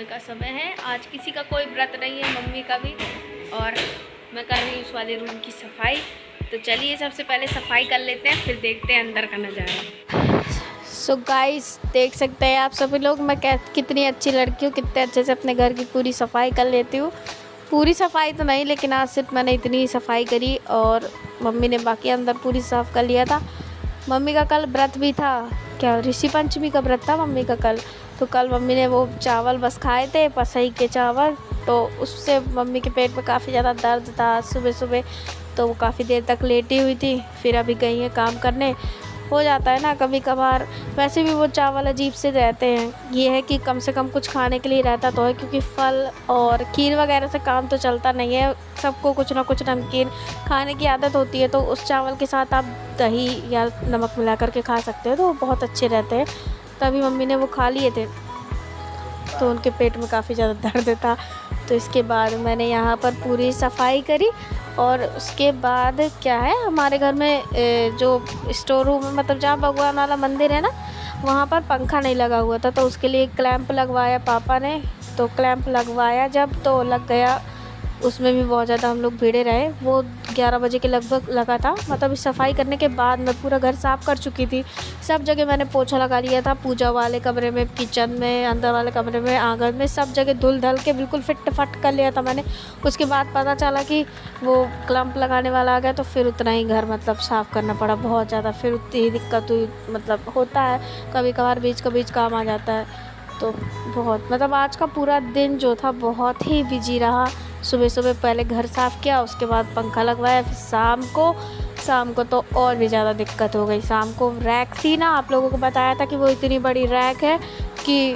सुबह का समय है। आज किसी का कोई व्रत नहीं है, मम्मी का भी, और मैं कर रही हूँ उस वाले रूम की सफाई। तो चलिए सबसे पहले सफाई कर लेते हैं, फिर देखते हैं अंदर का नज़ारा। सो गाइस, देख सकते हैं आप सभी लोग मैं कितनी अच्छी लड़की हूँ, कितने अच्छे से अपने घर की पूरी सफाई कर लेती हूँ। पूरी सफाई तो नहीं, लेकिन आज सिर्फ मैंने इतनी सफाई करी और मम्मी ने बाकी अंदर पूरी साफ़ कर लिया था। मम्मी का कल व्रत भी था, क्या ऋषि पंचमी का व्रत था मम्मी का कल। तो कल मम्मी ने वो चावल बस खाए थे, पसई के चावल, तो उससे मम्मी के पेट में काफ़ी ज़्यादा दर्द था सुबह सुबह। तो वो काफ़ी देर तक लेटी हुई थी, फिर अभी गई है काम करने। हो जाता है ना कभी कभार, वैसे भी वो चावल अजीब से रहते हैं। ये है कि कम से कम कुछ खाने के लिए रहता तो है, क्योंकि फल और खीर वगैरह से काम तो चलता नहीं है। सबको कुछ ना कुछ नमकीन खाने की आदत होती है, तो उस चावल के साथ आप दही या नमक मिला करके खा सकते हो, तो वो बहुत अच्छे रहते हैं। तभी मम्मी ने वो खा लिए थे, तो उनके पेट में काफ़ी ज़्यादा दर्द था। तो इसके बाद मैंने यहाँ पर पूरी सफाई करी, और उसके बाद क्या है, हमारे घर में जो स्टोर रूम है, मतलब जहाँ भगवान वाला मंदिर है ना, वहाँ पर पंखा नहीं लगा हुआ था, तो उसके लिए क्लैंप लगवाया पापा ने। तो क्लैंप लगवाया जब, तो लग गया, उसमें भी बहुत ज़्यादा हम लोग भिड़े रहे। वो 11 बजे के लगभग लगा था, मतलब इस सफाई करने के बाद मैं पूरा घर साफ़ कर चुकी थी। सब जगह मैंने पोछा लगा लिया था, पूजा वाले कमरे में, किचन में, अंदर वाले कमरे में, आंगन में, सब जगह धुल धल के बिल्कुल फिट फट कर लिया था मैंने। उसके बाद पता चला कि वो क्लम्प लगाने वाला आ गया, तो फिर उतना ही घर मतलब साफ़ करना पड़ा बहुत ज़्यादा। फिर उतनी ही दिक्कत हुई, मतलब होता है कभी कभार, बीच का बीच काम आ जाता है। तो बहुत मतलब आज का पूरा दिन जो था बहुत ही बिजी रहा। सुबह सुबह पहले घर साफ़ किया, उसके बाद पंखा लगवाया, फिर शाम को तो और भी ज़्यादा दिक्कत हो गई। शाम को रैक थी ना, आप लोगों को बताया था कि वो इतनी बड़ी रैक है कि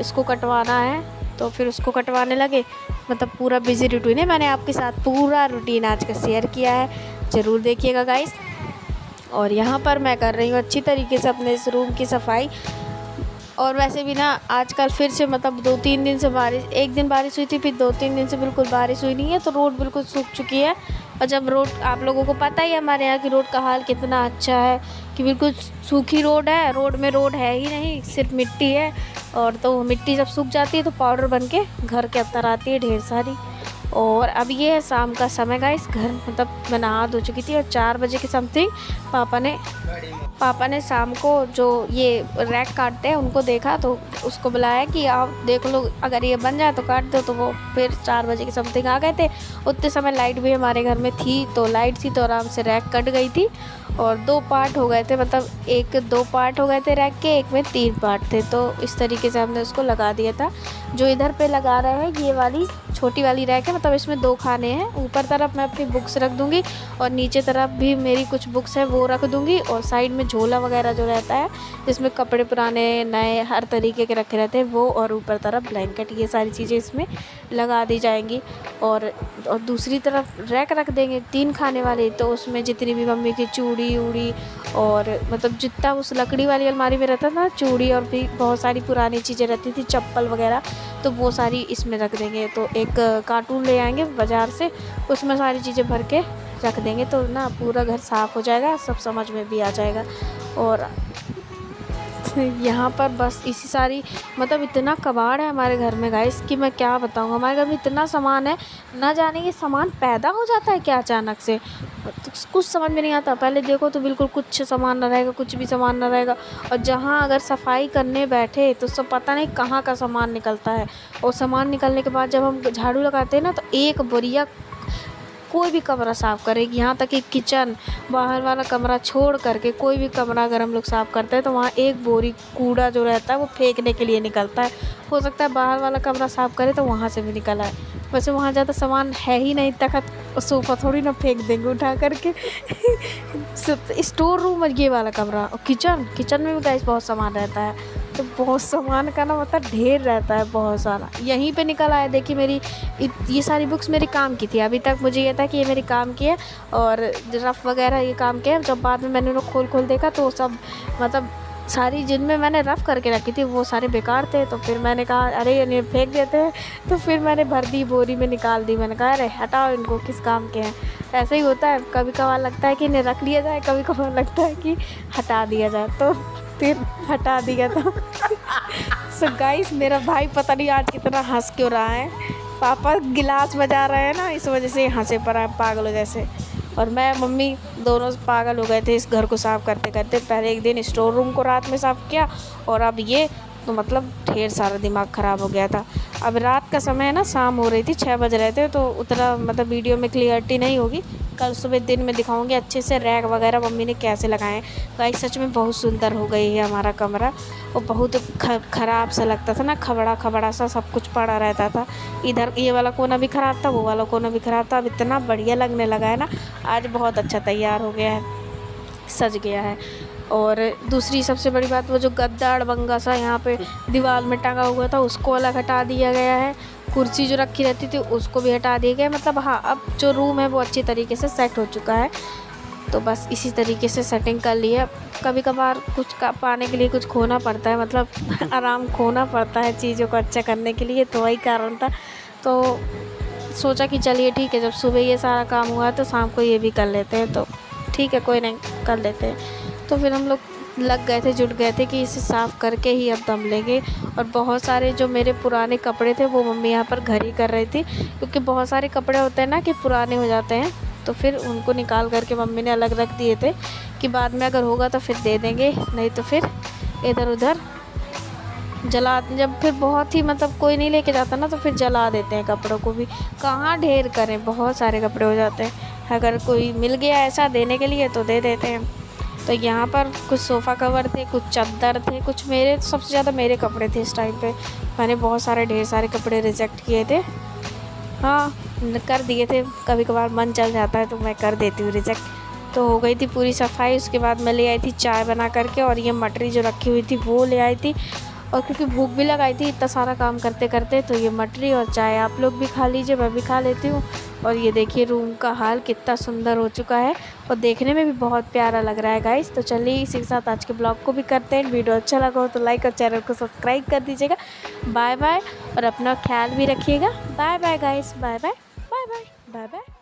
इसको कटवाना है, तो फिर उसको कटवाने लगे। मतलब पूरा बिजी रूटीन है, मैंने आपके साथ पूरा रूटीन आज का शेयर किया है, ज़रूर देखिएगा गाइस। और यहाँ पर मैं कर रही हूँ अच्छी तरीके से अपने इस रूम की सफाई। और वैसे भी ना आजकल फिर से मतलब 2-3 दिन से बारिश, एक दिन बारिश हुई थी, फिर 2-3 दिन से बिल्कुल बारिश हुई नहीं है, तो रोड बिल्कुल सूख चुकी है। और जब रोड, आप लोगों को पता ही है हमारे यहाँ की रोड का हाल कितना अच्छा है, कि बिल्कुल सूखी रोड है। रोड है ही नहीं, सिर्फ मिट्टी है। और तो मिट्टी जब सूख जाती है तो पाउडर बन के घर के अंदर आती है ढेर सारी। और अब ये है शाम का समय गाइस, घर मतलब मैं नहा धो चुकी थी, और 4 बजे के समथिंग पापा ने शाम को जो ये रैक काटते हैं उनको देखा, तो उसको बुलाया कि आप देख लो, अगर ये बन जाए तो काट दो। तो वो फिर 4 बजे के समथिंग आ गए थे। उतने समय लाइट भी हमारे घर में थी, तो लाइट थी तो आराम से रैक कट गई थी, और 2 पार्ट हो गए थे, मतलब 2 पार्ट हो गए थे रैक के, एक में 3 पार्ट थे। तो इस तरीके से हमने उसको लगा दिया था। जो इधर पे लगा रहे हैं, ये वाली छोटी वाली रैक है, मतलब इसमें 2 खाने हैं। ऊपर तरफ मैं अपनी बुक्स रख दूँगी, और नीचे तरफ भी मेरी कुछ बुक्स हैं वो रख दूँगी, और साइड में झोला वगैरह जो रहता है, जिसमें कपड़े पुराने नए हर तरीके के रखे रहते हैं वो, और ऊपर तरफ ब्लैंकेट, ये सारी चीज़ें इसमें लगा दी जाएंगी। और दूसरी तरफ रैक रख देंगे 3 खाने वाले, तो उसमें जितनी भी मम्मी की चूड़ी उड़ी, और मतलब जितना उस लकड़ी वाली अलमारी में रहता था चूड़ी, और भी बहुत सारी पुरानी चीज़ें रहती थी, चप्पल वगैरह, तो वो सारी इसमें रख देंगे। तो एक कार्टून ले आएंगे बाज़ार से, उसमें सारी चीज़ें भर के रख देंगे, तो ना पूरा घर साफ़ हो जाएगा, सब समझ में भी आ जाएगा। और यहाँ पर बस इसी सारी, मतलब इतना कबाड़ है हमारे घर में गाइस कि मैं क्या बताऊँ। हमारे घर में इतना सामान है, ना जाने ये सामान पैदा हो जाता है क्या अचानक से, तो कुछ समझ में नहीं आता। पहले देखो तो बिल्कुल कुछ सामान ना रहेगा, कुछ भी सामान ना रहेगा, और जहाँ अगर सफाई करने बैठे तो सब पता नहीं कहाँ का सामान निकलता है। और सामान निकलने के बाद जब हम झाड़ू लगाते हैं ना, तो एक बोरिया कोई भी कमरा साफ़ करेगी, यहाँ तक कि किचन, बाहर वाला कमरा छोड़ करके कोई भी कमरा अगर हम लोग साफ़ करते हैं, तो वहाँ एक बोरी कूड़ा जो रहता है वो फेंकने के लिए निकलता है। हो सकता है बाहर वाला कमरा साफ़ करे तो वहाँ से भी निकल आए। वैसे वहाँ ज़्यादा सामान है ही नहीं, तखत सोफ़ा थोड़ी ना फेंक देंगे उठा करके। स्टोर रूम ये वाला कमरा, और किचन में भी गाइस बहुत सामान रहता है, तो बहुत सामान का ना मतलब ढेर रहता है बहुत सारा। यहीं पे निकल आया, देखिए मेरी ये सारी बुक्स मेरे काम की थी, अभी तक मुझे ये था कि ये मेरी काम की है, और रफ़ वगैरह ये काम के है। जब बाद में मैंने उन्हें खोल देखा तो सब मतलब सारी जिनमें मैंने रफ़ करके रखी थी वो सारे बेकार थे। तो फिर मैंने कहा अरे ये फेंक देते हैं, तो फिर मैंने भर दी, बोरी में निकाल दी। मैंने कहा अरे हटाओ इनको, किस काम के हैं। ऐसा ही होता है, कभी कभार लगता है कि इन्हें रख लिया जाए, कभी कभार लगता है कि हटा दिया जाए, तो फिर हटा दिया। तो सो गाइस मेरा भाई पता नहीं आज कितना हंस क्यों रहा है। पापा गिलास बजा रहे हैं ना, इस वजह से हंसे पड़ा है पागलों जैसे। और मैं मम्मी दोनों पागल हो गए थे इस घर को साफ़ करते करते। पहले एक दिन स्टोर रूम को रात में साफ़ किया और अब ये, तो मतलब ढेर सारा दिमाग ख़राब हो गया था। अब रात का समय है ना, शाम हो रही थी, 6 बज रहे थे, तो उतना मतलब वीडियो में क्लियरिटी नहीं होगी। कल सुबह दिन में दिखाऊंगी अच्छे से रैक वगैरह मम्मी ने कैसे लगाए हैं। गाइस सच में बहुत सुंदर हो गई है हमारा कमरा। और बहुत ख़राब सा लगता था ना, खबड़ा खबड़ा सा सब कुछ पड़ा रहता था। इधर ये वाला कोना भी ख़राब था, वो वाला कोना भी ख़राब था। अब इतना बढ़िया लगने लगा है ना, आज बहुत अच्छा तैयार हो गया है, सज गया है। और दूसरी सबसे बड़ी बात, वो जो गद्दा अड़बंगा सा यहाँ पे दीवार में टंगा हुआ था उसको अलग हटा दिया गया है। कुर्सी जो रखी रहती थी उसको भी हटा दिया गया। मतलब हाँ, अब जो रूम है वो अच्छी तरीके से सेट हो चुका है। तो बस इसी तरीके से सेटिंग कर ली है। कभी कभार कुछ पाने के लिए कुछ खोना पड़ता है, मतलब आराम खोना पड़ता है चीज़ों को अच्छा करने के लिए, तो वही कारण था। तो सोचा कि चलिए ठीक है, जब सुबह ये सारा काम हुआ है तो शाम को ये भी कर लेते हैं। तो ठीक है, कोई नहीं, कर लेते हैं। तो फिर हम लोग लग गए थे, जुट गए थे कि इसे साफ़ करके ही अब दम लेंगे। और बहुत सारे जो मेरे पुराने कपड़े थे वो मम्मी यहाँ पर घर ही कर रही थी, क्योंकि बहुत सारे कपड़े होते हैं ना कि पुराने हो जाते हैं, तो फिर उनको निकाल करके मम्मी ने अलग रख दिए थे कि बाद में अगर होगा तो फिर दे देंगे, नहीं तो फिर इधर उधर जला, जब फिर बहुत ही मतलब कोई नहीं लेके जाता ना तो फिर जला देते हैं कपड़ों को भी। कहाँ ढेर करें, बहुत सारे कपड़े हो जाते हैं। अगर कोई मिल गया ऐसा देने के लिए तो दे देते हैं। तो यहाँ पर कुछ सोफ़ा कवर थे, कुछ चादर थे, कुछ मेरे, सबसे ज़्यादा मेरे कपड़े थे इस टाइम पे। मैंने बहुत सारे ढेर सारे कपड़े रिजेक्ट किए थे, हाँ कर दिए थे। कभी कभार मन चल जाता है तो मैं कर देती हूँ रिजेक्ट। तो हो गई थी पूरी सफाई। उसके बाद मैं ले आई थी चाय बना करके, और ये मटरी जो रखी हुई थी वो ले आई थी। और क्योंकि भूख भी लगाई थी इतना सारा काम करते करते, तो ये मटरी और चाय आप लोग भी खा लीजिए, मैं भी खा लेती हूँ। और ये देखिए रूम का हाल कितना सुंदर हो चुका है और देखने में भी बहुत प्यारा लग रहा है गाइस। तो चलिए इसी के साथ आज के ब्लॉग को भी करते हैं। वीडियो अच्छा लगा हो तो लाइक और चैनल को सब्सक्राइब कर दीजिएगा। बाय बाय, और अपना ख्याल भी रखिएगा। Bye bye guys, bye bye, bye bye, bye bye.